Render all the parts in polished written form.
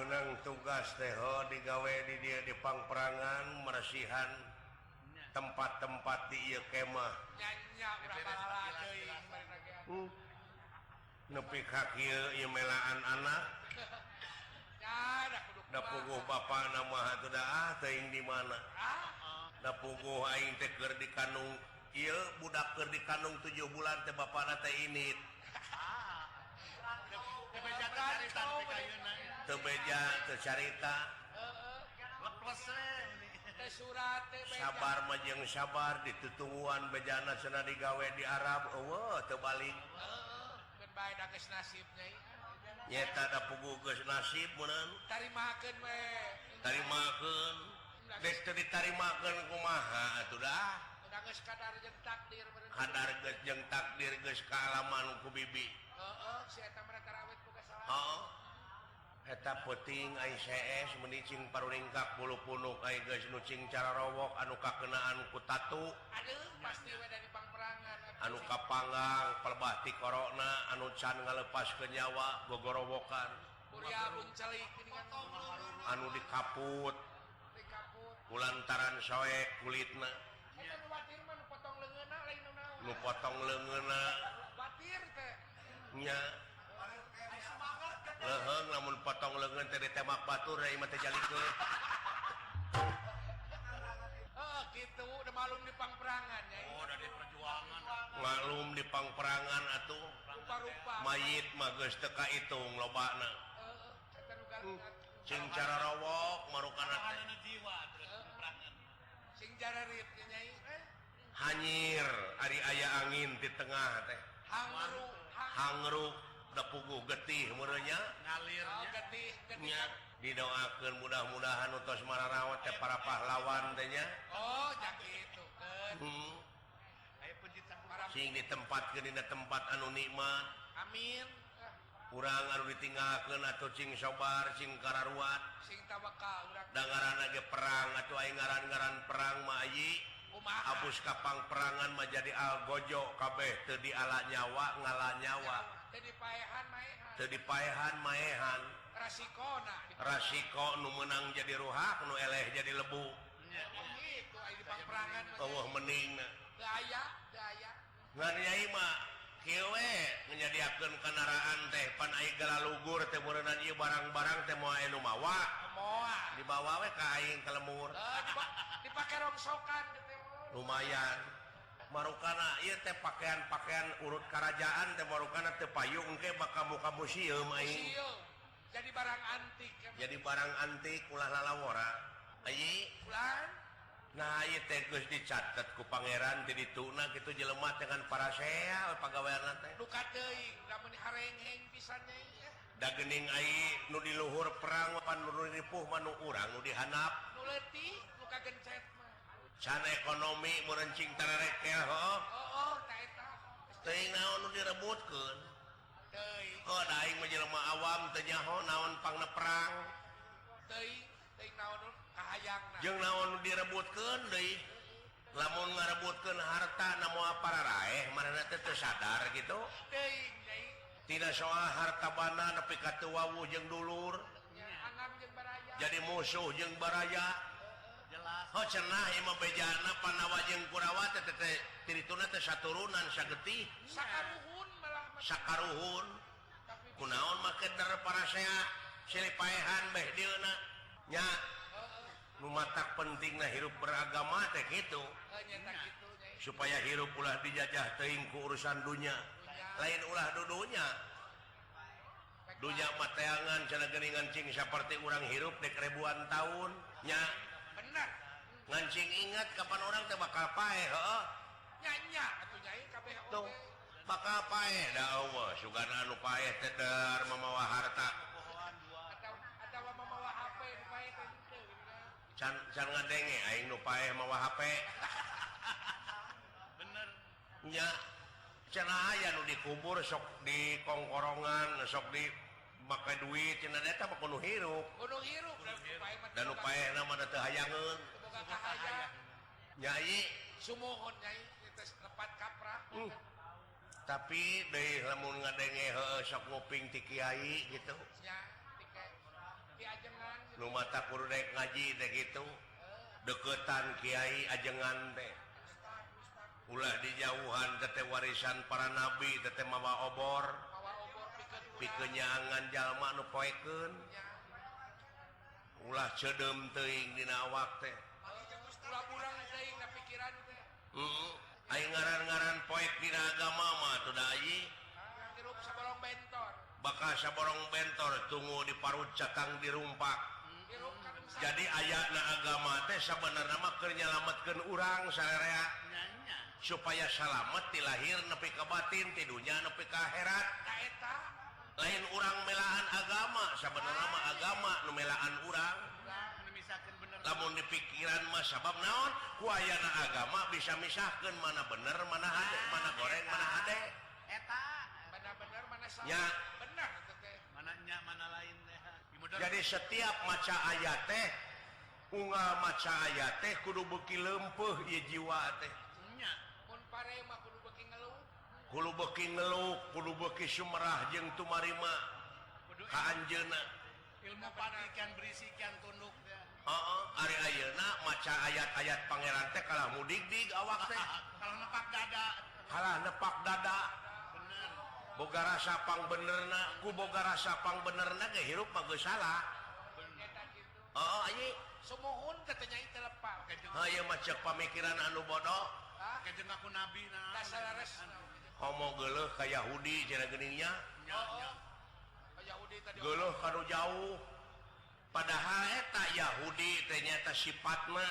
menang tugas Teho digawe di dia di pangperangan meresihan tempat-tempat di ieu kemah nepi ka kieu melaan anak da puguh bapa nama atuh da teuing di mana da puguh aing teh keur di kandung ieu budak keur di kandung 7 bulan teh bapana teh init teu beja teu carita sabar mah jeung sabar ditutungguan bejana cenah digawe di Arab eueuh teu balik bae da geus nasib nyai nyeta da puguh geus nasib meureun tarimakeun we tarimakeun geus teu ditarimakeun kumaha atuh dah da geus kadar jeung takdir bener kadar geus jeung takdir geus kaalaman ku bibi si eta mah tarawih boga salah heeh eta peuting ai CS meuni cing paruringkak bulu-punuk ai geus nu cing cara rowok anu kakenaan ku tatu aduh pasti we dari pangperangan anu kapanggang pelebah ti korona anu can ngalepaskeun nyawa gogorowokan kuliah buncalik geuningan anu dikaput kulantaran soek kulitna eta nu watir mah nu potong leungeunna lain nu naon nu potong leungeunna watir teh nya leheung lamun potong leungeun teh ditembak batur ieu mah teh jalikeun gitu udah malum di pangperangan ya udah di perjuangan malum di pangperangan atuh rupa-rupa mayit mah geus teu kahitung lobana eta nu galungan cing cara rowok marukana teh jiwa terus perangan sing jararit nyai hanyir ari aya angin di tengah teh hangruk da puguh getih meureun nya ngalirnya getih nya didoakeun mudah-mudahan utos mararawat teh para pahlawan teh nya jak kitu keun aya penjitan sing ditempatkeun dina tempat anu nikmat amin urang anu ditinggalkeun atuh cing sobar cing kararuat sing tawakal urang da ngaranna ge perang atuh aya ngaran-ngaran perang mah ayi kumaha abus kapang perangan mah jadi algojo kabeh teu diala nyawa ngala nyawa teu dipaehan maehan rasiko nu menang jadi ruhak nu eleh jadi lebu gitu aya di pangperangan Allah meningna gaya ngan nyai mah kieu we nyadiakeun kendaraan teh pan aya galalugur teh meureunna ieu barang-barang teh moal anu mawa dibawa we ka aing ka lemur dipake rongsokan lumayan marukana ieu teh pakaian-pakaian urut kerajaan teh marukana teu payung engke bakal muka museum aing jadi barang antik ulah lalawora ayi ulah nah ieu teh geus dicatet ku pangeran di dituna kitu jelema dengan para sea pagaweanna teh duka teuing lamun harengheng pisan nyai da geuning ai nu di luhur perang pan nu ripuh mah nu urang nu dihanap nu leutik nu kagencet can ekonomi meurencing tarerekel heuh ta eta teuing naon nu direbutkeun teuing da aing mah jelema awam teu nyaho naon pangna perang teuing naon kahayangna jeung naon nu direbutkeun deui lamun ngarebutkeun harta na moal pararaeh manehna teh teu sadar gitu teuing nyai tidak soal harta bana nepi ka teu wawuh jeung dulur anam jeung baraya jadi musuh jeung baraya jelas cenah ieu mah bejana Panawa jeung Kurawa teh tirituna teh saturunan sagetih sakaruhun malah sakaruhun kunaon make dar para sea silih paehan beh dieuna nya nu matak pentingna hirup beragama teh kitu nyata kitu nyai supaya hirup ulah dijajah teuing ku urusan dunya lain ulah dudunya dunya mah teangan cenah geuningan cing saperti urang hirup dek ribuan tahun nya bener ngancing ingat kapan orang teh bakal paeh heuh nya atuh nyai kabeh tuh bakal paeh da Allah sugana anu paeh teh dar mamawa harta atau mamawa HP nu paeh teh can ngadenge aing nu paeh mawa HP bener nya cenah aya nu dikubur sok di kongkorongan sok di make duit cenah eta mah kudu hirup dan nu paehna mah teu hayangeun boga kahayang nyai sumuhun nyai teh lepat kaprah tapi deui lamun ngadenge heueuh sok nguping ti kiai gitu nya nu mata kudu rek ngaji teh gitu deketan kiai ajengan teh ulah dijauhan teh warisan para nabi teh mawa obor pikeun nyaangan jalma nu poekeun ulah cedem teuing dina awak teh Ulah-ulang teuing na pikiran teh. Aing ngaran-ngaran poek dina agama mah teu da ayi Hirup saborong bentor. bakal saborong bentor tunggu di parut cakang dirumpak. Hirup kadung Jadi ayatna agama teh sabenerna mah keur nyalametkeun urang sarerea Nyanya. supaya salamet ti lahir nepi ka batin ti dunya nepi ka akhirat. ka eta Lain urang melaan agama, sabenerna mah agama nu melaan urang. Memisahkan bener. Lamun di pikiran mah sabab naon? Ku ayana agama bisa misahkeun mana bener, mana hade, mana goreng, mana hade. Eta. benar-benar mana salah. Ya. Benar eta teh. Mana nya mana lain teh. Dimodern. Jadi setiap maca ayat teh unggal maca ayat teh kudu beuki leumpeuh ieu jiwa teh. Nya. Mun pare mah kudu beuki ngeluh. Kudu beuki ngeluh, kudu beuki sumerah jeung tumarima Kudu ka anjeunna. ilmu patikan berisikan tunduk teh. Heeh, ari ayeuna maca ayat-ayat pangeran teh kalah mudig-dig awak teh. Kalau nepak dada. Kalah nepak dada. Bener. Boga rasa pang benerna, ku boga rasa pang benerna ge hirup mah geus salah. Eta kitu. Heeh, anyi. Sumuhun katanya itu lepa. Haye mah ceuk pamikiran anu bodoh. Hah? Kajeng aku nabi nah. Da salares. Homo geuleuh ka Yahudi cenah geuning nya. Nya nya. Yahudi tadi. Geuleuh kanu jauh. Padahal eta Yahudi teh nyata sifatna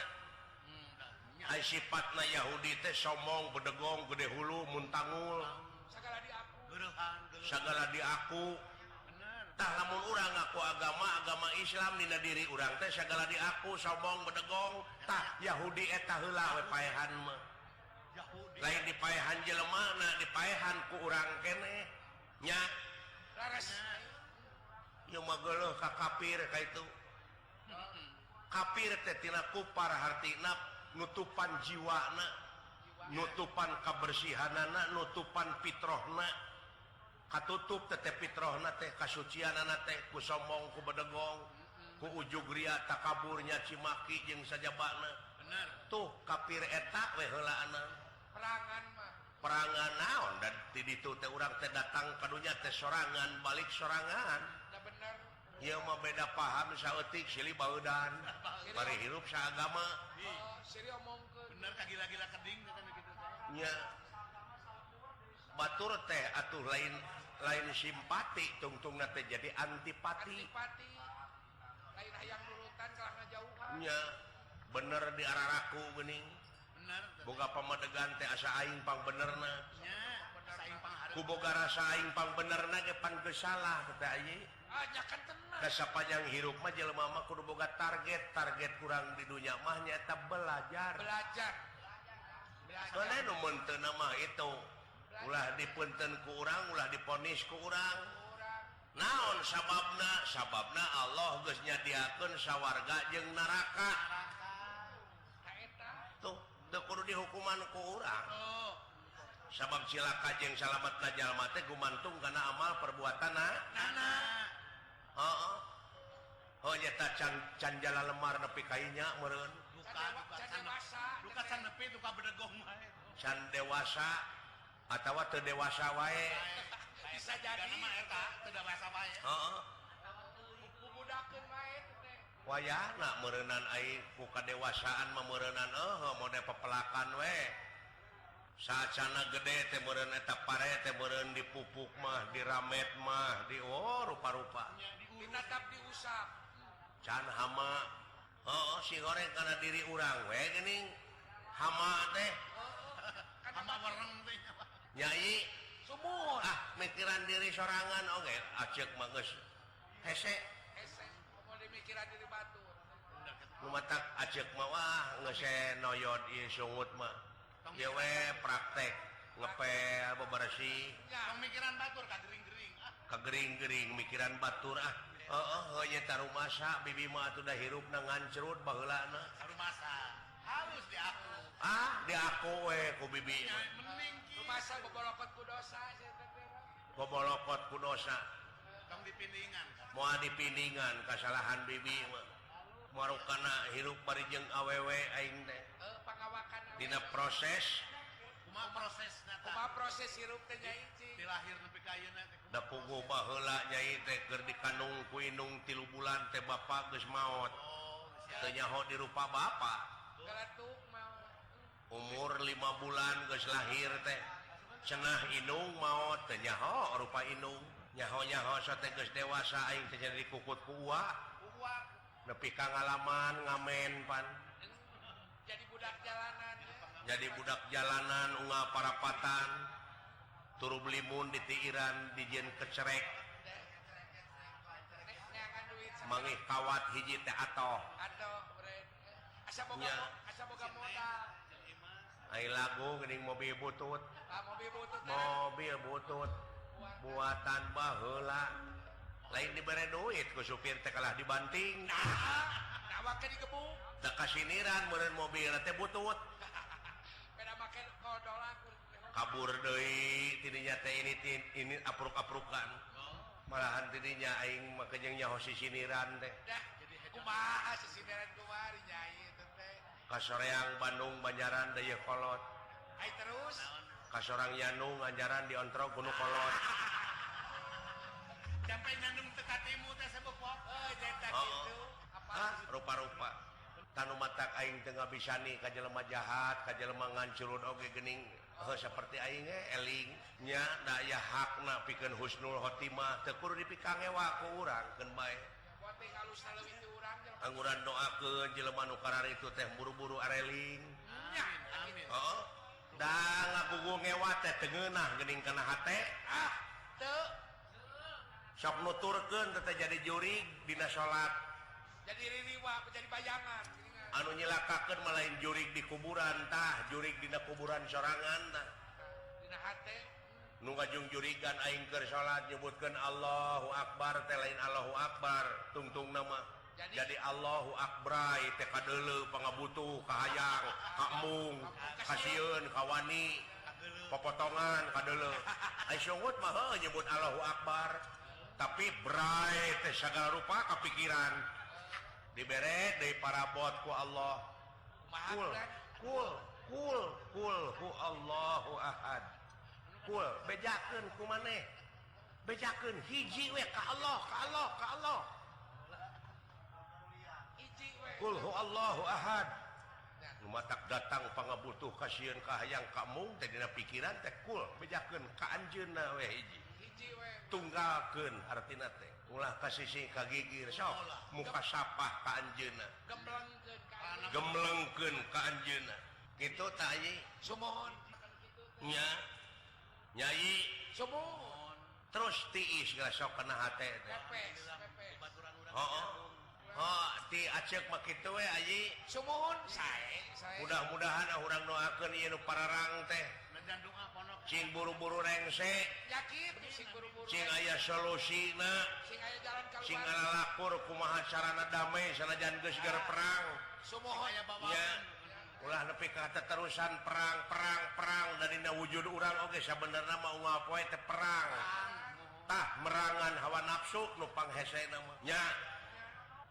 Nya. ai sifatna Yahudi teh sombong, bedegong, gede hulu, muntangul, Sagala di aku. Geureuhan. sagala di aku. Bener. Tah lamun urang ngaku agama Islam dina diri urang teh sagala di aku, sombong, bedegong. Tah Yahudi eta heula we paehan mah. Yahudi. Lain dipaehan jelema na dipaehan ku urang keneh. Nya, Laras. ieu mah geuleuh ka kafir ka itu. Kafir teh tina kupar hartina nutupan jiwana, nutupan kabersihanana, nutupan fitrahna. Katutup teh fitrahna teh kasucianana teh ku sombong, ku bedegong, ku ujug ria, takaburnya cimaki jeung sajabana. Bener. Tuh kafir eta we heulaana. Perangan mah. Perangan naon dan ti ditu teh urang teh datang ka dunya teh sorangan balik sorangan. Da bener. Ieu mah beda paham saeutik silih baeudan. Bari hirup saagama Siri omongkeun. Bener kagila-gila keding kan gitu teh. nya. Batur teh atuh lain simpati tungtungna teh jadi antipati. Antipati. Lain hayang nurutan kalah ngajauhan. Nya bener di araraku geuning. Bener. Boga pamadegan teh asa aing pang benerna. Nya. Saing pangharep. Ku boga rasa aing pang benerna ge pan geus salah teh aye. Ah nyakan tenang. Da sapanjang hirup mah jelema mah kudu boga target kurang di dunya mah nyaeta belajar. Belajar. Soalnya nu menteun mah itu ulah dipunten ku urang, ulah diponis ku urang. Urang. Naon sababna? Sababna Allah geus nyadiakeun sawarga jeung neraka. Ka eta. Tuh, teu kudu dihukuman ku urang. Oh. Sabab cilaka jeung salametna jalma teh gumantung kana amal perbuatanna. Nana. Heeh. Oh nyata can jala lemar nepi ka inya meureun. Duka Can san dewasa. duka san nepi duka bedegong wae. Can dewasa atawa teu dewasa wae. Bisa jadi. Nama eta teu dewasa wae. Heeh. Budakeun wae teh. Wayahna meureunan aing ku kadewasaan mah meureunan mode pepelakan we. Saacana gede teh meureun eta pare teh meureun dipupuk mah, diramet mah, di rupa-rupa. Ditatap diusap. Can hama. Si goreng kana diri urang we geuning. Hama teh Hama wareng teh. nyai Sumur. mikiran diri sorangan oge aceuk mah geus hese. Hese. Mau dimikiran diri batur. Nu matak aceuk mah wah geus noyod ieu sungut mah. Ieu we praktek ngepel bebersih Pemikiran batur kagering-gering. kagering-gering mikiran batur heuh nya rumasa bibi mah atuh da hirupna ngancrut baheulana Rumasa. Halus di aku. di aku we ku bibi mah Mending ki. Rumasa bobolokot ku dosa sia teh. gobolokot ku dosa Tong dipindingan kan. moal dipindingan kasalahan bibi mah marukana hirup parijeng awewe aing teh Pangawakan dina proses kumaha proses hirup teh nyai cing. dilahir nepi ka ayeuna teh da puguh baheula nyai teh keur dikandung ku indung 3 bulan teh bapa geus maot teu nyaho di rupa bapa Galatuk mau umur 5 bulan geus lahir teh cenah indung maot teu nyaho rupa indung nyaho teh geus dewasa aing teh jadi dikukut ku uwa nepi ka ngalaman ngamen pan jadi budak jalanan ya. jadi budak jalanan unggal parapatan turu belimun di tiiran dijieun kecerek Neangan duit mangih kawat hiji teh atoh atau asa Nya. boga modal. ai lagu geuning mobil butut Mobil butut mobil butut buatan baheula lain dibere duit ku supir teh kalah dibanting Nawa ke digebuk. da kasiniran meureun mobil teh butut Beda make kodol aku. kabur deui tidinya teh ini apruk-aprukan malahan tidinya aing make jeung nyaho sisiniran teh Dah, kumaha sisineran kumari nyai itu teh. kasoreang Bandung Banjaran daya kolot Ai terus. kasorang Yanu ngajaran di Ontro Gunung Kolot sampai nandung teu katimu teh sabeuh Jeta Oh. gitu. Apa? ah rupa-rupa tanu matak aing teu ngabisani ka jelema jahat ka jelema ngancurun oge geuning seperti aing eling nya da aya hakna pikeun husnul khotimah teu kudu dipikang ewa ku urang keun bae Pote halus leuwih ti urang jelema. angguran doakeun jelema nu kararitu teh buru-buru areling Nya, amin heeh da ngagugu ngewa teh teu ngeunah geuning kana hate ah, teu sok nuturkeun teh jadi jurig dina salat jadi ririwa, jadi bayangan. anu nyilakakeun malain jurig di kuburan tah jurig dina kuburan sorangan tah Dina hate. nu ngajung jurigan aing keur salat nyebutkeun Allahu Akbar teh lain Allahu Akbar tungtung nama jadi Allahu Akbar teh kadeuleu pangabutuh kahayang kamung kasieun kawani popotongan kadeuleu ai sungut mah heuh nyebut Allahu Akbar tapi bray teh sagala rupa kapikiran dibere deui parabot ku Allah kul hu Allahu ahad kul bejakeun ku maneh bejakeun hiji we ka Allah Iji we. kul hu Allahu ahad nu matak datang pangabutuh kasieun kahayang kamung teh dina pikiran teh kul bejakeun ka anjeunna we hiji Iji we. tunggalkeun artina teh ulah ka sisi ka gigir sok muka sapah ka anjeunna Gemblengkeun ka ieu. gemblengkeun ka anjeunna kitu tah ieu Sumohon. nya nyai Sumohon. terus tiis geus sok kana hate teh Pepes. baturan urang heuh ti acek mah kitu we aji Sumohon. Sae. mudah-mudahan urang doakeun ieu nu pararang teh ngejandung ponok cing buru-buru rengse Yakin sing buru-buru. cing aya solusina Sing aya jalan cing keluar. ngalakur kumaha carana damai sanajan geus geus perang Sumohon. aya bawa nya ulah nepi ka terusan perang dari wujud urang oge sabenerna mah unggal poe teh perang tah merangan hawa nafsu nu panghesena mah nya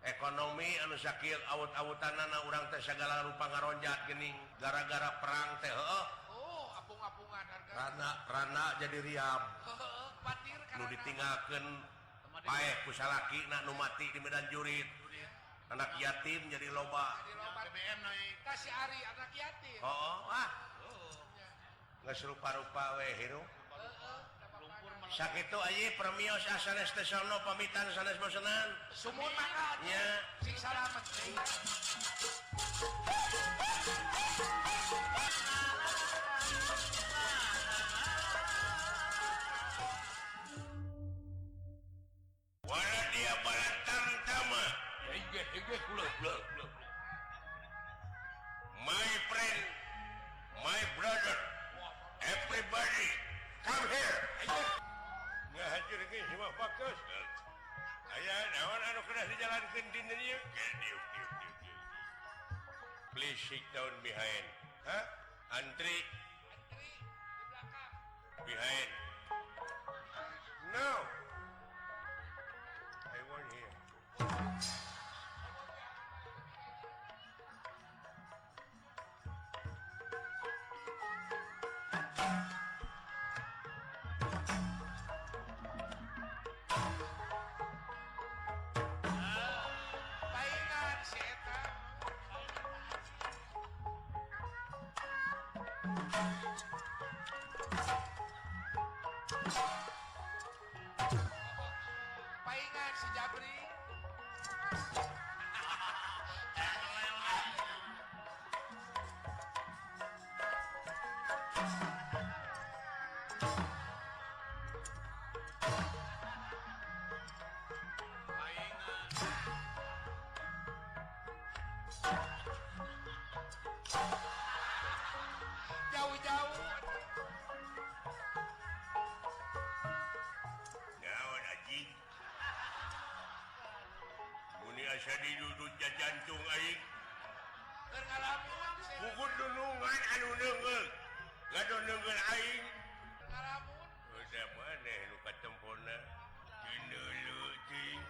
ekonomi anu sakieu awut-awutanana urang teh sagala rupa ngaronjat geuning gara-gara perang teh heuh Oh, apung-apungan harga. rana jadi riab Heeh, patir nu karena. ditinggalkeun paeh ku salakina nu mati di medan jurid anak yatim jadi loba Di loba BBM naik ta si Ari anak yatim. geus rupa-rupa we hirup Heeh, lumpur sakitu aye permios sanes teh sono pamitan sanes bosenan Sumut mangga. nya Sing salamet. wala dia balatang tama my friend my brother everybody come here ngahancur ge semua fokus aya naon anu kena dijalankeun dina ieu please sit down behind antri Antri di belakang. behind no I want here Paingan si Jabri. Jauh-jauh. naon anjing muni asa didudut jantung aing Keur ngalamun. pukul dunungan anu neungeul gadon neungeul aing Ngalamun. udah maneh nu katempona dineuleuh ting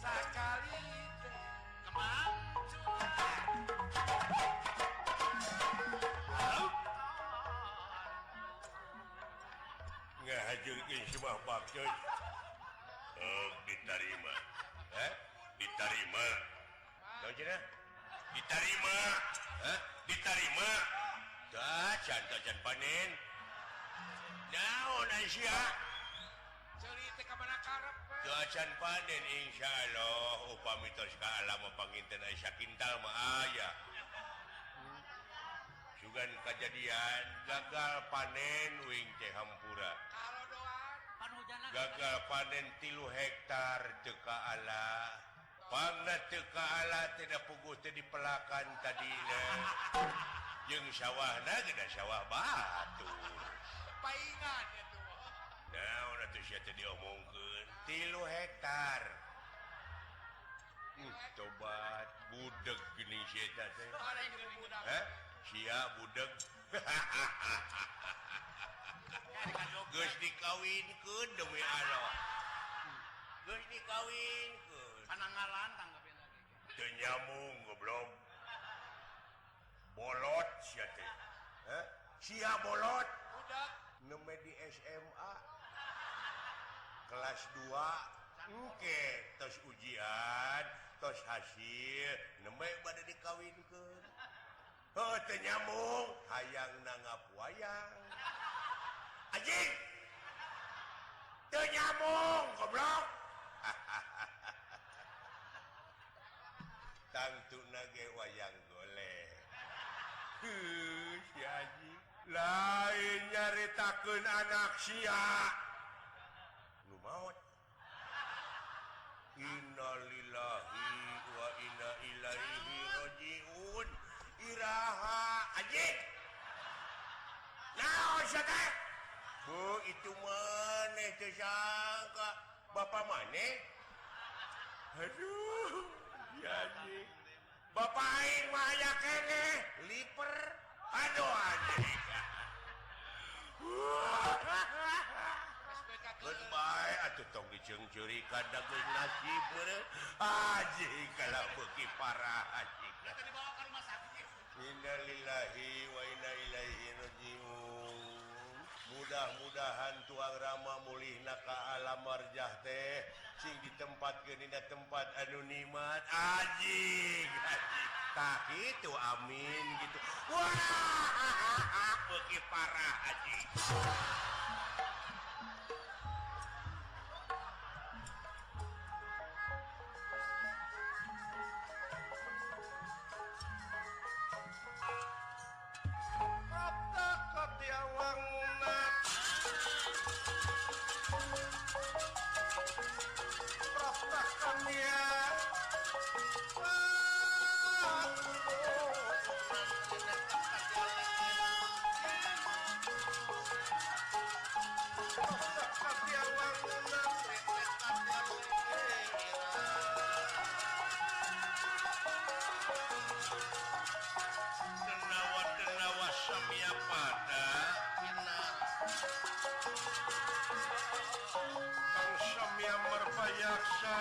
Sakali teh. ngahajeurkeun semua bakcoy diterima diterima naon cenah diterima diterima can panen naon Aisyah Ceuli teh ka mana karep. can panen insyaallah upami tos ka alam panginten Aisyah kintal mah aya sugan kejadian gagal panen wing teh hampura Kalau doan. gagal panen 3 hektar teka ala pangna teka ala tidak puguh teh dipelakan tadina jeung sawahna geuna sawah batu Paingan itu. naon atuh sia teh diomongkeun 3 hektar tobat budeg geuning sia eta teh Orang itu budak. sia budeg geus dikawinkeun demi Allah geus dikawinkeun Pananggalan tanggapin lagi. teu nyambung goblok bolot sia teh sia bolot Budak. neme di SMA kelas 2 engke tos ujian tos hasil neme bade dikawinkeun teu nyambung hayang nangap wayang anjing teu nyambung goblok tangtuna ge wayang golek si anjing lain nyaritakeun anak sia nu maot innalillahi wa inna ilaihi rajiun iraha anjing naon sia teh bu itu maneh teu sangka bapak maneh aduh ya anjing bapak aing mah aya keneh liper aduh anjing goodbye atuh tong diceungceurikan da geus nasib beureuh anjing kalau beuki parah anjing Kita dibawa ke rumah sakit. innalillahi wa inna ilaihi rajiun mudah-mudahan tuang rama mulihna ka alam marjah teh sing ditempatkeun dina tempat anu nikmat anjing tah kitu amin gitu wah beuki parah anjing miamar payaksa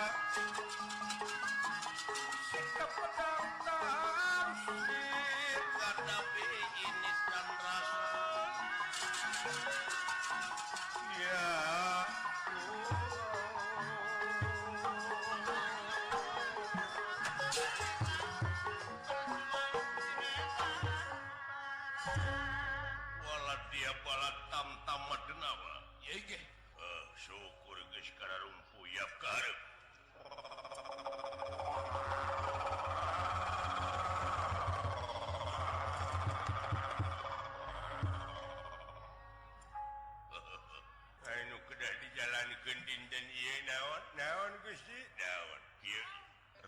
sikap pedang tansir Tapi ini dan rasa ya walat dia balat tam-tam madenawa syukur geus kararumpu yap karep anu kedah dijalankeun dinten ieu naon Gusti naon kieu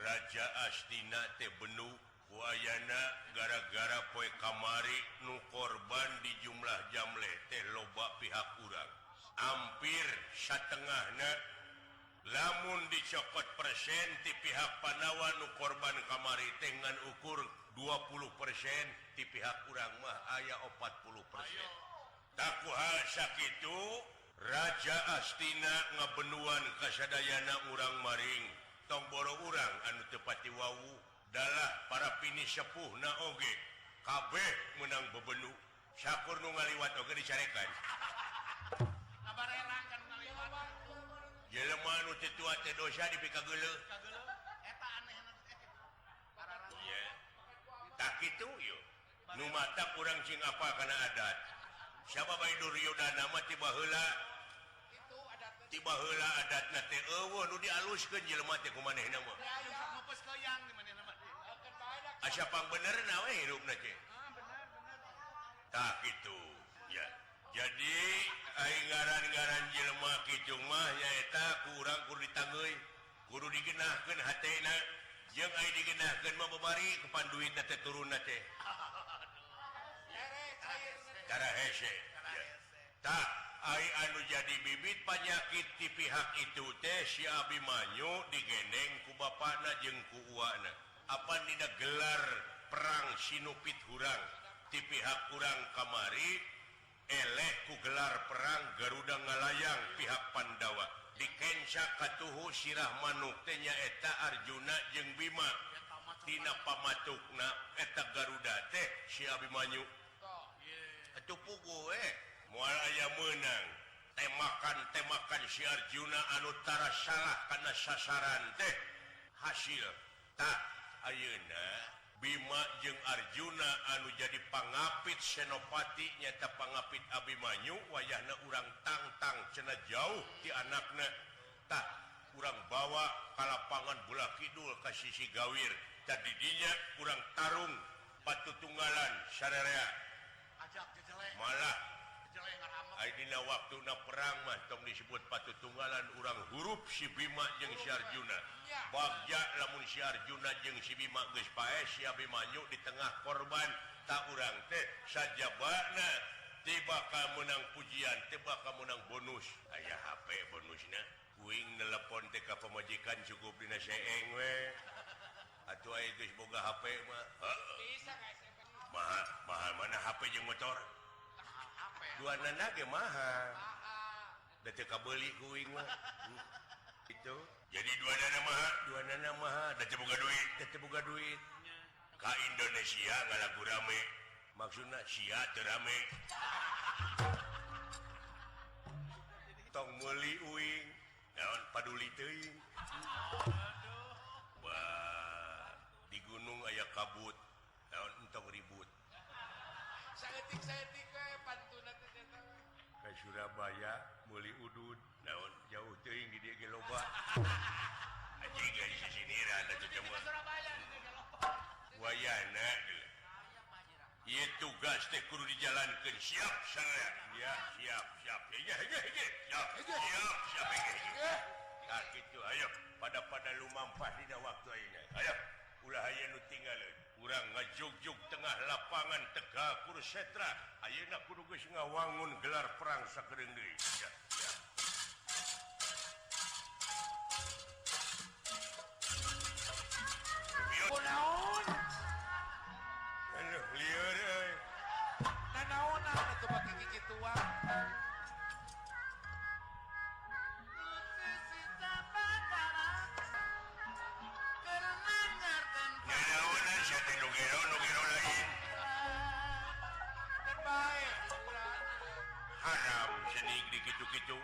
Raja Astina teh benu Wayana gara-gara poe kamari nu korban di jumlah jamleh teh loba pihak urang hampir satengahna lamun dicopot persen ti pihak Panawa nu korban kamari teh ngan ukur 20% ti pihak urang mah aya 40%. Tak kuhal sakitu Raja Astina ngabenuan kasadayana urang maring tong boro urang anu teu pati wawu dalah para pini sepuh na oge kabeh menang bebenu syakur nu ngaliwat oge dicarekan ngabarerang kan ngaliwat jelema nu teu tua teh dosa dipikageuleuh kageuleuh eta anehna pararang ieu tak kitu yo nu matak urang cing apa kana adat sababay Duryodana mah tiba heula adatna teh eueuh nu dialuskeun jelema teh kumanehna mah ngopes keuang di manehna mah asa pangbenerna we hirupna teh benar tah kitu ya jadi aing ngaran-ngaran jelema kitu mah nyaeta ku urang kudu ditangeuy kudu digeunahkeun hatena jeung ai digeunahkeun mah babari kepan duitna teh turunna teh cara hese ya tah ai anu jadi bibit penyakit di pihak itu teh si Abimanyu digendeng ku bapana jeung ku uwana apa dina gelar perang sinupit hurang di pihak urang kamari eleh ku gelar perang Garuda Ngalayang pihak Pandawa dikenca katuhu sirah manuk teh nyaeta Arjuna jeung Bima tina pamatukna eta Garuda teh si Abimanyu atuh pugu moal aya meunang temakan si Arjuna anu tara salah kana sasaran teh hasil tak ayeuna Bima jeung Arjuna anu jadi pangapit Senopati nyata pangapit Abimanyu wayahna urang tangtang cenah jauh ti anakna tah urang bawa ka lapangan Bula Kidul ka sisi Gawir tadi dinya urang tarung patutunggalan sararea ajak jejeleh malah jejeleh ngaramek ayeuna waktuna perang mah tong disebut patutunggalan urang huruf si Bima jeung si Arjuna bagja lamun si Arjuna jeung si Bima geus pae si Abimanyu di tengah korban tak urang teh sajabana tiba ka menang pujian tiba ka menang bonus aya HP bonusna kuing nelpon teh ka pamajikan cukup dina seeng we atuh aya geus boga HP mah Bisa guys, mahal mana HP jeung motor HP duanana ge mahal da teu kabeuli kuing mah itu jadi duanana mahal da teu boga duit ka Indonesia ngalagu rame maksudna sia teu rame tong meuli uing naon paduli teuing wah di gunung aya kabut naon entong ribut saeutik we pantuna teh eta. ka Surabaya meuli udud naon jauh teuing di dieu ge loba anjing geus sisiniran atuh di cenah Surabaya di Gelo wayana ieu tugas teh kudu dijalankeun siap sareng ya siap nah kitu ayo pada lumampah dina waktu ayeuna ayo ulah aya nu tinggalin urang ngajug-jug tengah lapangan Tegal Kurusetra ayeuna kudu geus ngawangun gelar perang sakedeung deui ya Kunaon? anu lieur euy Nanaonan atuh pake gigituan. dening di kicu-kicu.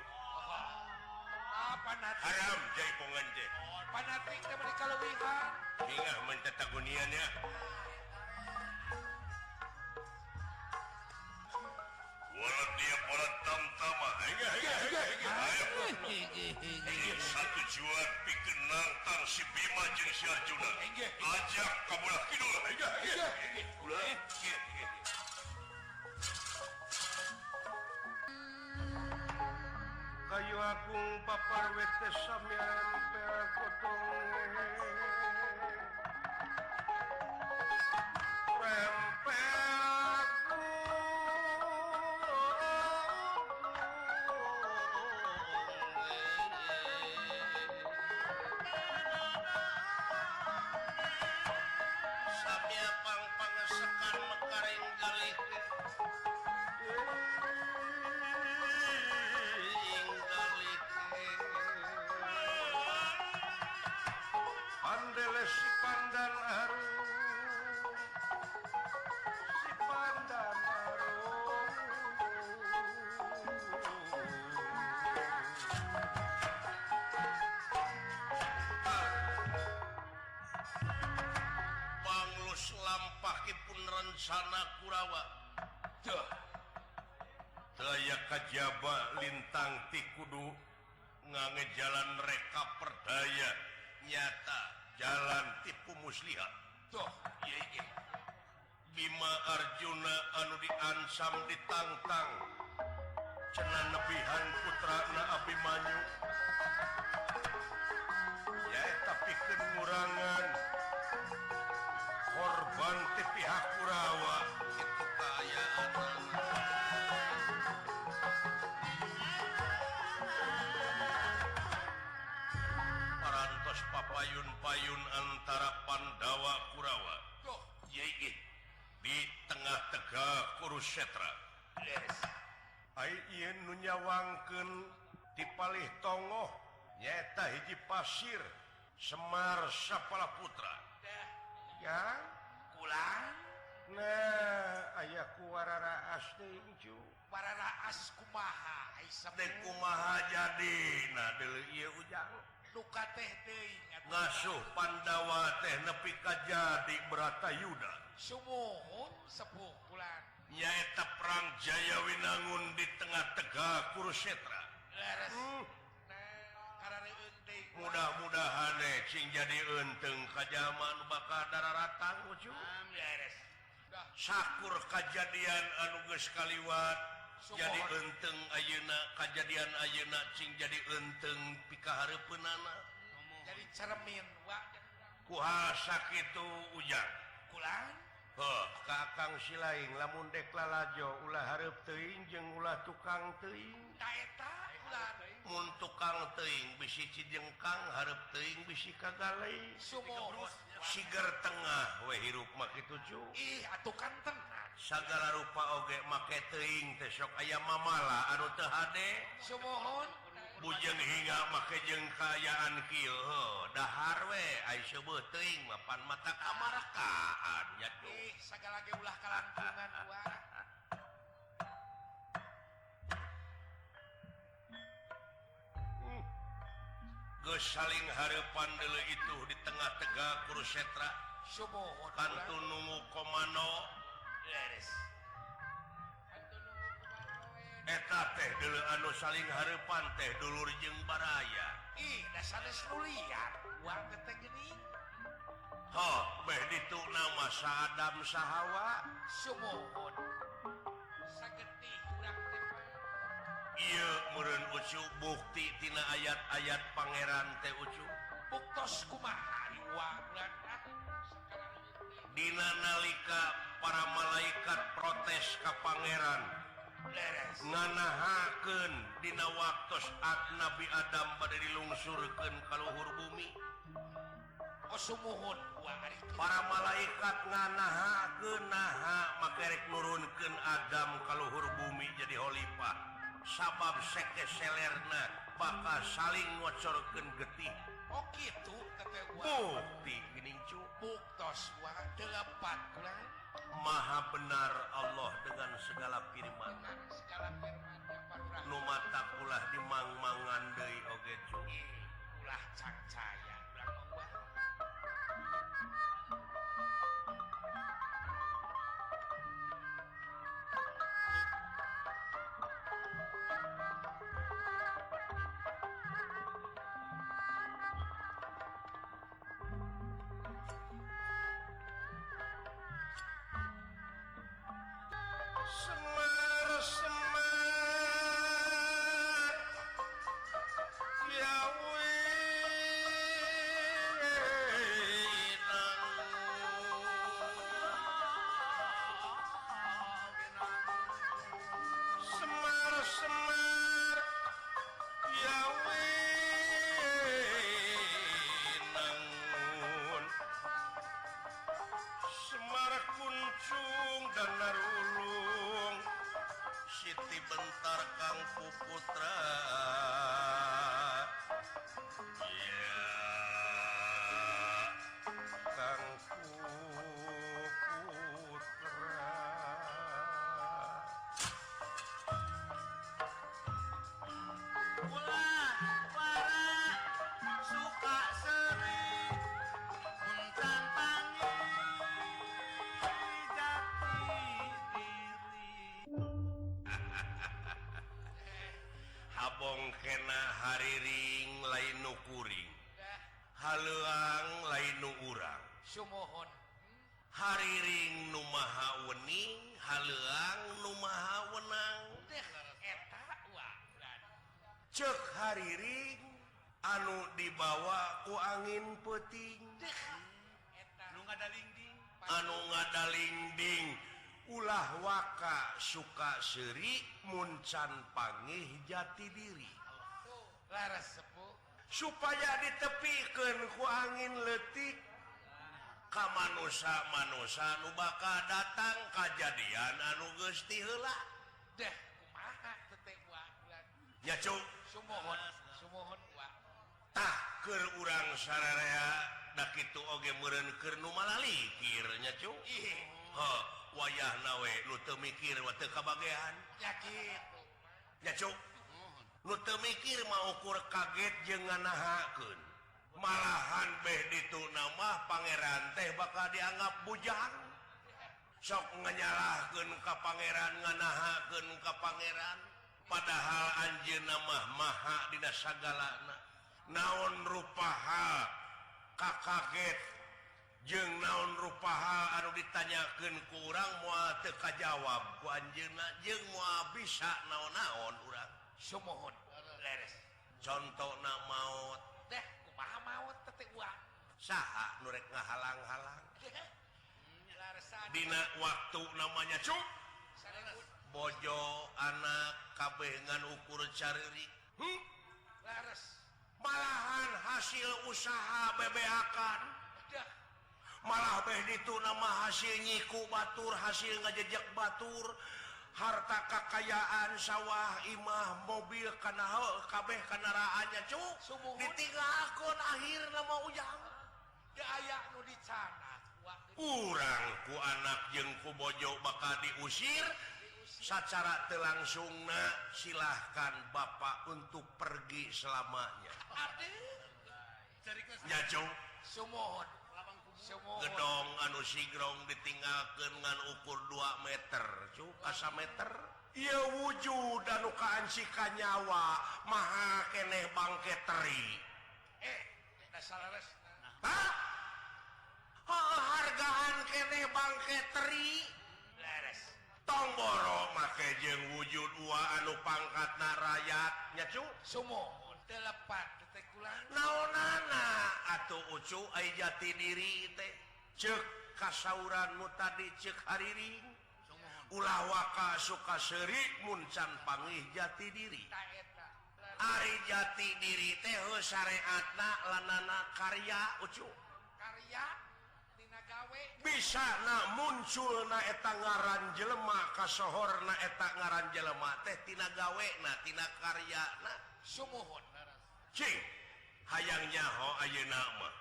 Panatik. Haram jaipongan teh. Panatik teh bari kaleuwihan. Hingga mentetaguniannya. Walau dia pola tam-tama. Satu juan pikeun nantang si Bima jeung si Arjuna. Ajak ka belah kidul. Kayu agung papar wete samyan pel potong samya pang-pangesekan mekaring galih Pandele si pandan harum si pandan harum panglus lampahipun rencana Kurawa daya kajaba lintang ti kudu ngange jalan reka perdaya nyata jalan tipu muslihat Bima Arjuna anu diansam ditantang cenah nebihan putrana Abimanyu ya eta pikeun ngurangan korban ti pihak Kurawa itu kaayaan parantos papayun-payun antara Pandawa Kurawa di tengah tegak Kurusetra ai ieu nu nyawangkeun ti palih tongoh nyaeta hiji pasir Semar Sapalaputra ya Kulang nah aya ku wararaas teuing cu wararaas kumaha ai teh kumaha jadina deuleu ieu ujang luka teh teuing ngasuh Pandawa teh nepi ka jadi Bratayuda sumuhun sepuh bulan nyaeta perang Jayawinangun di tengah tegak Kurusetra leres karare eunteng mudah-mudahan cing jadi eunteng ka jaman bakal dararatang ucu leres sakur kajadian anu geus kaliwat jadi eunteng ayeuna kajadian ayeuna cing jadi eunteng pikahareupeunana jadi cermin wa kuha sakitu ujang kulang Kakang silaing lamun dek lalajo ulah hareup teuing jeung ulah tukang teuing taeta kulang mun tukang teuing bisi cijengkang hareup teuing bisi kagalei sumuhun sigar tengah we hirup mah kitu cu ih atuh kan tenang sagala rupa oge make teuing teh sok aya mamala anu teu hade sumuhun bujeng hingga make jeung kaayaan kieu dahar we ai seubeut teuing mah pan mata kamarakaan nya cu ih sagala ge ulah kalantungan wa geus saling hareupan deuleu itu di tengah tegak Kurusetra sumuhun kantun nunggu komando leres eta teh deuleu anu saling hareupan teh dulur jeung baraya ih da sanes nu liar uang teh geuning beh ditu nama Adam sahawa sumuhun sagetih urang teh ieu meureun ucu bukti tina ayat-ayat pangeran teh ucu buktos kumaha uang bulan dina nalika para malaikat protes ka pangeran leres nganahakeun dina waktos Nabi Adam bade dilungsurkeun ka luhur bumi sumuhun uang ari para malaikat nganahakeun naha makerek nurunkeun Adam ka luhur bumi jadi khalifah sabab sekeselerna bakal saling ngocorkeun getih oh kitu teteh uang bukti geuning cu buktos uang delapan bulan maha benar Allah dengan segala firman segala firman yang parurah nu Siti bentar Kang Puputra. Ya Kang Puputra. Ulah para suka seri muncan pangi jati diri. Habong kena hariring lain nu kuring. Dah, Haleuang lain nu urang. sumohon. Hariring nu maha wening, haleuang nu maha wenang. Deh, eta ulah. Cek hariring anu dibawa ku angin peuting, Deh, eta Nu ngadalingding. anu ngadalingding ulah waka suka seuri muncan pangih jati diri. tuh, laras sepuh. Supaya ditepikeun ku angin leutik ka manusa-manusa nu bakal datang kajadian anu geus ti heula. Deh, kumaha teu teh ulah. Nya cuk, Sumohon ulah. tah keur urang sararea da kitu oge meureun keur nu malalikir nya cuk. Ih, Heuh, wayahna we nu teu mikir mah teu kabagean. ya kitu. Nya cuk, nu teu mikir mah ukur kaget jeung nganahakeun. Malahan beh dituna mah pangeran teh bakal dianggap bujang. Sok nganyalahkeun ka pangeran, nganahakeun ka pangeran. Padahal anjeunna mah maha dina sagalana. Naon rupa hal kakaget jeung naon rupa hal anu ditanyakeun ku urang moal teu kajawab ku anjeunna jeung moal bisa naon-naon urang. Sumohon. Leres. Contona maot. Deh, kumaha maot teh teh ulah. Saha nu rek ngahalang-halang Larasan. dina waktu namanya cuk Sareun. bojo anak kabeh ngan ukur caririk. Laras. Malahan hasil usaha bebeakan Dah, malah beh ditu nama hasil nyiku batur, hasil ngajejak batur, harta kekayaan sawah imah mobil kana kabeh kendaraannya cuk Sumuhun. ditinggalkeun akhirna mah ujang. da aya nu dicanak. Wah, Urang ku anak jeung ku bojo bakal diusir secara telangsungna silahkan bapak untuk pergi selamanya. aduh. Carikeun Nya cuk Sumohon. lawang kubu. Sumohon. gedong anu sigrong ditinggalkeun ngan ukur 2 meter cuk asa meter. Ieu wujud anu kaancikan nyawa maha keneh bangke teri. Dasar laras. Hah? Hargaan keneh bangke teri. Laras. Tong boro make jeung wujud ua anu pangkatna rakyat nya cuk. Sumohon. Telepat teh kulang. Naonana atuh ucu ai jati diri teh ceuk kasauranmu tadi ceuk hariring ulah waka suka seuri muncan pangih jati diri. Ta eta. Ari jati diri teh syariatna lanana karya ucu Karya tina gawe. bisa na munculna eta ngaran jelema kasohorna eta ngaran jelema teh tina gawena tina karyana. Sumohon. Cing, hayang nyaho ayeuna mah.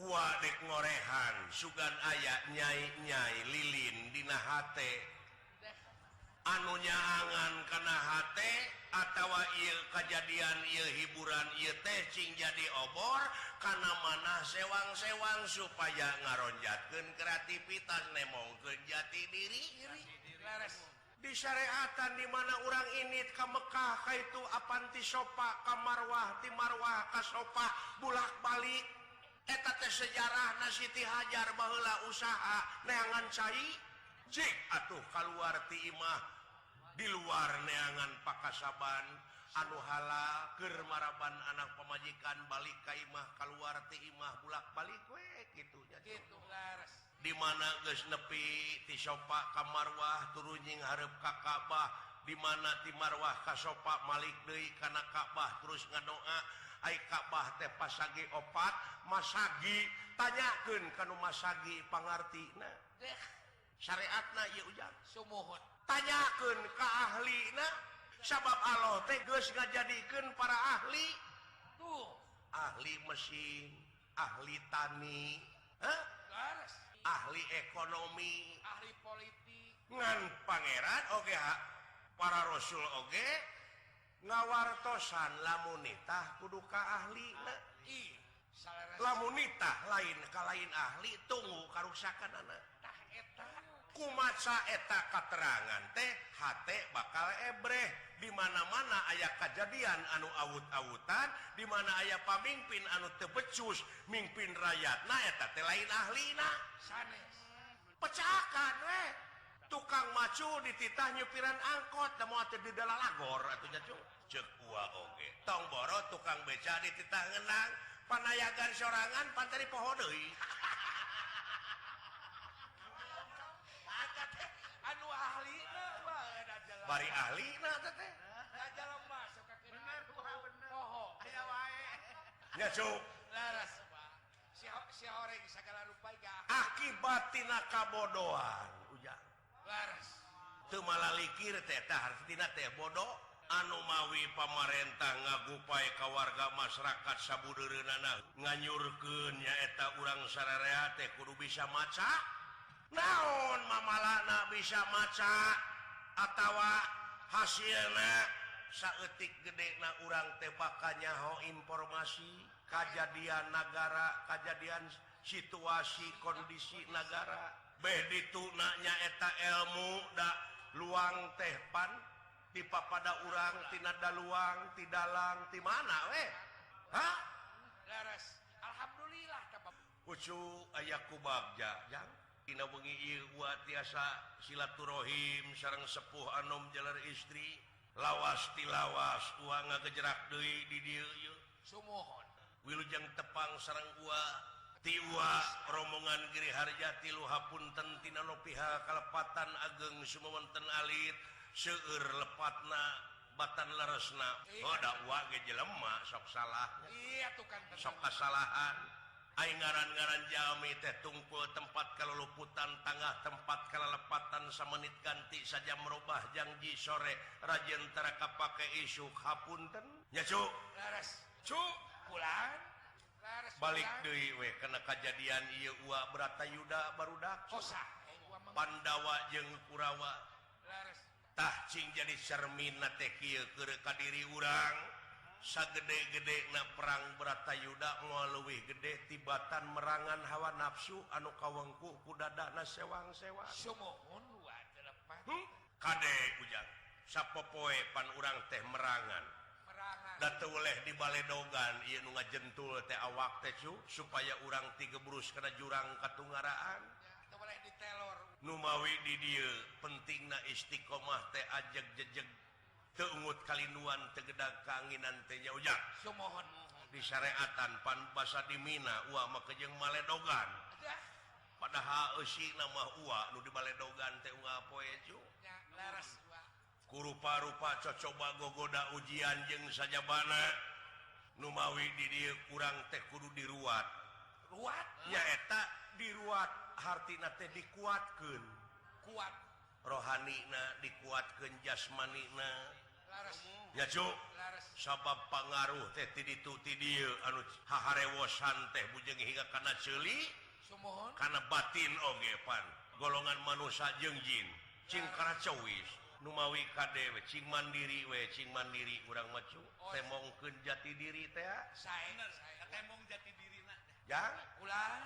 Ua dek ngorehan, sugan aya nyai-nyai lilin dina hate. Deh. Anu nyaangan kana hate atawa ieu kajadian ieu hiburan ieu teh cing jadi obor kana manah sewang-sewang supaya ngaronjatkeun kreativitas nemongkeun jati diri. Laras. Di syariatan di mana orang ini ke Mekah kaitu apanti sopa ka Marwah ti Marwah ka sopa bulak-balik eta teh sejarah Siti Hajar baheula usaha neangan cai cik atuh kaluar ti imah di luar neangan pakasaban anu halal keur maraban anak pamajikan balik ka imah kaluar ti imah bulak-balik we kitu nya Gitu laras. di mana geus nepi ti sopa ka Marwah turun nying hareup ka Ka'bah di mana ti Marwah ka sopa malik deui kana Ka'bah terus ngadoa ai Ka'bah teh pasagi opat masagi tanyakeun kanu masagi pangartina Deh. syariatna ieu ujang Sumohon. tanyakeun ka ahlina sabab Allah teh geus ngajadikeun para ahli tuh ahli mesin ahli tani laras ahli ekonomi ahli politik ngan pangeran oge para rasul oge ngawartosan lamun nitah kudu ka ahlina ih salaras lamun nitah lain ka lain ahli tunggu karuksakanana tah eta kumaca eta katerangan teh hate bakal ebreh di mana-mana aya kejadian anu awut-awutan di mana aya pamimpin anu teu becus mimpin rakyatna eta teh lain ahlina sanes pecakan we tukang macu dititah nyupiran angkot da moal teu di dalalagor atuh nya ceuk ua oge tong boro tukang beca dititah ngeunang panayagan sorangan pantari poho deui anu ahlina wae jalan bari ahlina teh jalan masuk ka bener poho aya wae nya cuk laras si horeng segala rupa ga akibatina kabodohan ujang laras teu malalikir teh tah artina teh bodoh anu mawi pamarentah ngagupai ka warga masyarakat sabudeureunana nganyurkeun nyaeta urang sararea teh kudu bisa maca naon mamalana bisa maca atawa hasilna saeutik gedena urang teh bakal nyaho informasi kajadian negara kajadian situasi kondisi negara beh dituna nyaeta ilmu da luang teh pan dipapada urang tina daluang ti dalang ti mana we hah laras alhamdulillah ka kucu aya ku bagja jang tina bengi ieu wa tiasa silaturahim sareng sepuh anom jalar istri lawas ti lawas uang ngagejerak deui di dieu ieu sumohon wilujeng tepang sareng ua tiwa rombongan Giri Harjati luhapunten tina no pihak kalepatan ageng sumawenten alit seueur lepatna batan leresna da ua ge jelema sok salah iya tuh kan sok kasalahan aing ngaran-ngaran jami teh tungkul tempat kaluluputan tangah tempat kalalepatan samenit ganti saja merubah janji sore rajin teraka pake isu hapunten nya cuk laras cuk pulang laras balik pulang. deui we kana kajadian ieu ua Bratayuda barudak kosa Pandawa jeung Kurawa laras tah cing jadi cerminna teh kieu keur ka diri urang sagede-gedena perang Bratayuda moal leuwih gede tibatan merangan hawa nafsu anu kawengku ku dadana sewang-sewang sumohon wa delepan kade ujang sapopoe pan urang teh merangan merangan da teu oleh dibaledogan ieu nu ngajentul teh awak teh cu supaya urang tigebrus kana jurang katungaraan teu boleh ditelor nu mawi di dieu pentingna istiqomah teh ajeg jejeg teu ungut kalinuan teu gedag kaanginan teh nya ujang sumohon di syariatan pan basa di Mina ua mah jeung maledogan dah padahal eusina mah ua nu dibaledogan teh unggal poe cu nya laras wa kurupa-rupa cocoba gogoda ujian jeung sajabana nu mawi di dieu kurang teh kudu diruat ruat nyaeta diruat hartina teh dikuatkeun kuat rohanina dikuatkeun jasmanina laras nya cuk laras sabab pangaruh teh ti ditu ti dieu anu haharewosan teh bujeng hingga kana ceuli sumohon kana batin oge pan golongan manusia jeung jin cing kana cowis nu mawi kade we cing mandiri urang macu temongkeun jati diri teh sae bener sae temong jati dirina jang ulang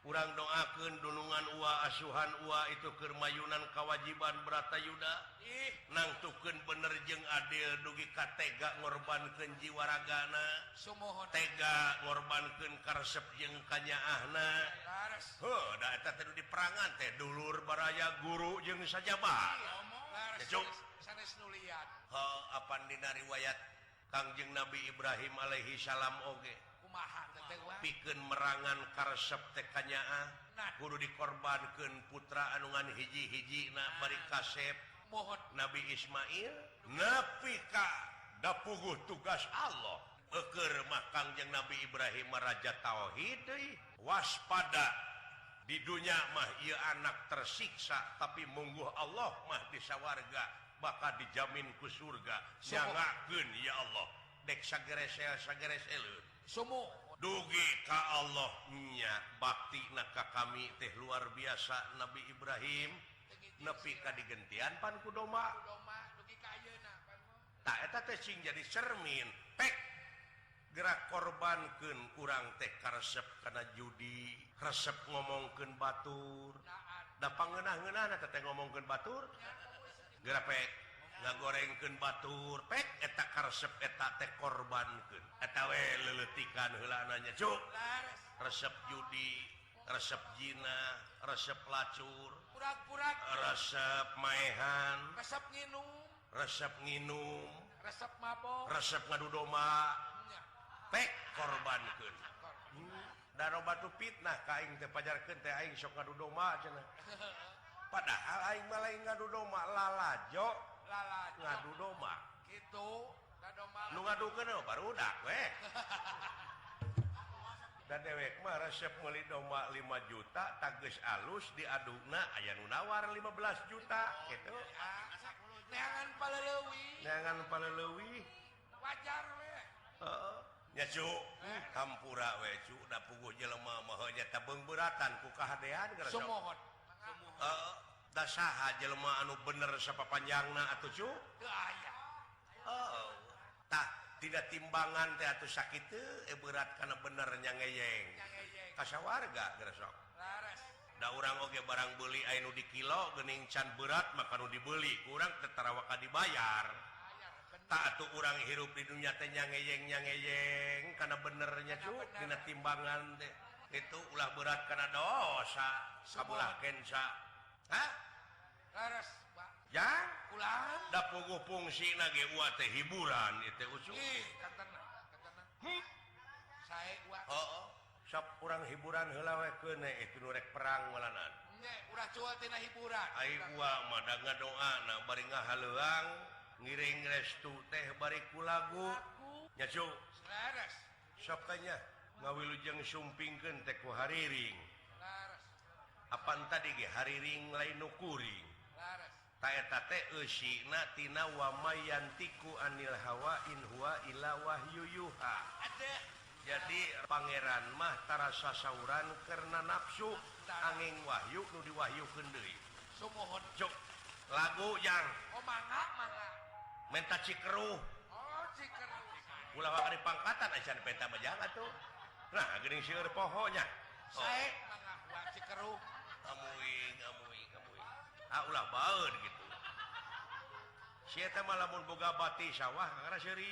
urang doakeun dunungan ua asuhan ua itu keur mayunan kawajiban Bratayuda ih nangtukeun bener jeung adil dugi ka tega ngorbankeun jiwa ragana sumohon tega ngorbankeun karesep jeung kanyaahna laras heuh da eta teh di perangan teh dulur baraya guru jeung sajabah laras Ya, Cuk. sanes nulian heuh apan dina riwayat Kangjeng Nabi Ibrahim alaihi salam oge kumaha teh wa pikeun merangan karesep teh kanyaah Nah. kudu dikorbankeun putra anu ngan hiji-hijina bari kasep mohon Nabi Ismail nepi ka da puguh tugas Allah keur mah Kangjeng Nabi Ibrahim raja tauhid deui waspada di dunia mah ia anak tersiksa tapi mungguh Allah mah di sawarga bakal dijamin ku surga jangakeun ya Allah dek sageresel Sumu dugi ka Allah nya bakti ka kami teh luar biasa Nabi Ibrahim nepi ka digentian pan ku domba doma dugi ka ayeuna pan tak eta teh cing jadi cermin pek gerak korbankeun urang teh karesep kana judi resep ngomongkeun batur da pangeunah-ngeunahna teh ngomongkeun batur gerak pek ngagorengkeun batur pek eta karesep eta teh korbankeun eta we leuletikan heula nanya cuk resep judi resep zina resep lacur purak-purak resep maehan resep nginum resep mabok resep ngadu domba pek korbankeun dan batu fitnah ka aing teh pajarkeun teh aing sok ngadu domba cenah padahal aing mah lain ngadu domba lalajo ngadu domba gitu da domba nu ngadukeun barudak we dan dewek mah resep meuli domba 5 juta taggeus alus diaduna aya nu nawar 15 juta gitu neangan paleleuwih wajar we heeh nya cu hampura we cu da puguh jelema mah nya beungbeuratan ku kahadean geus sumohon heeh da saha jelema anu bener sapapanjangna atuh cu teu aya heeh tah tidak timbangan teh atuh sakitu berat kana bener nyangeyeng ka sawarga geus sok laras da urang oge barang beuli aya nu di kilo geuning can berat maka nu dibeli urang teh tarawaka dibayar tak atuh urang hirup di dunia teh nyangeyeng kana benernya cu dina timbangan teh itu ulah berat kana dosa sabelah kensa hah laras jang ulang da puguh fungsina ge ua teh hiburan ieu teh ucu ih katana sae wa heeh sok urang hiburan heula we keune itu nu rek perang walanan nya urang cuel tina hiburan ai ua mah da ngadoana bari ngahaleuang ngiring restu teh bari ku lagu nya cu laras sok tanya ngawilujeng sumpingkeun teh ku hariring laras apan tadi ge hariring lain nu kuring laras ta eta teh eusina tina wa mayantiku anil hawa in huwa illa wahyu yuha ada jadi pangeran mah tara sasauran karena nafsu angin wahyu nu diwahyukeun deui sumohon cuk lagu yang oh mangga menta cikeruh oh ciker ulah wa di pangkatan acan penta mah jangan tuh nah geuning seueur pohonya sae mangga wa cikeruh amuing ah ulah baeud gitu sia teh mah lamun boga bati sawah karena seuri